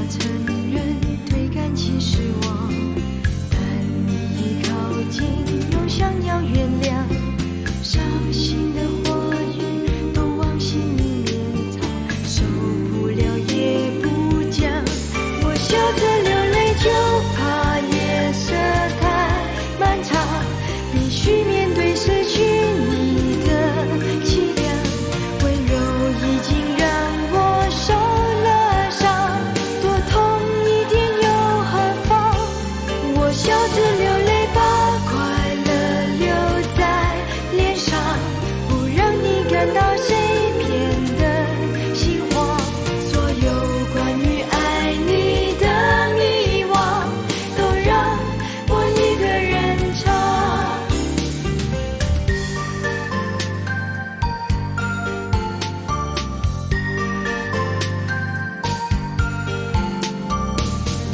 承认对感情失望，但你一靠近又想要原谅，伤心的话语都往心里面藏，受不了也不讲。我笑着流泪，就怕夜色太漫长，必须面对失去你的凄凉。温柔已经让我受了伤，多痛一点又何妨？我笑着流泪，把快乐留在脸上，不让你感到谁变得心慌。所有关于爱你的迷惘，都让我一个人唱。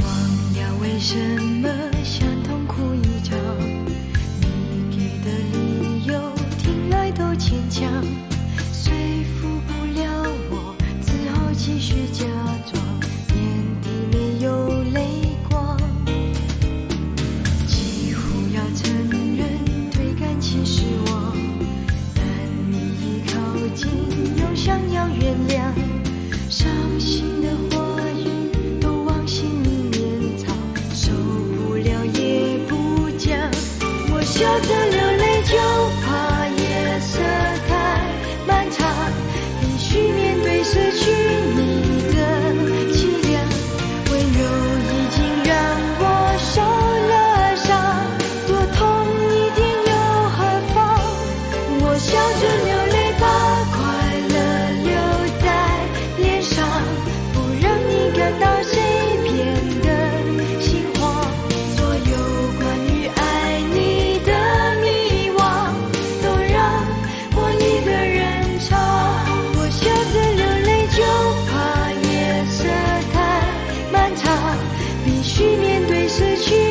忘了为什么想痛哭一场，你给的理由听来都牵强，说服不了我，只好继续假装，眼底没有泪光。几乎要承认对感情失望，但你一靠近又想要原谅，伤心的话语都往心里面藏，受不了也不讲。我笑着流泪，就怕夜色太漫长，必须面对失去你的凄凉。温柔已经让我受了伤，多痛一点又何妨？我笑着流泪，把快乐留在脸上，不让你感到谁变得心慌。所有关于爱你的迷惘，都让我一个人唱。我笑着流泪，就怕夜色太漫长，必须面对失去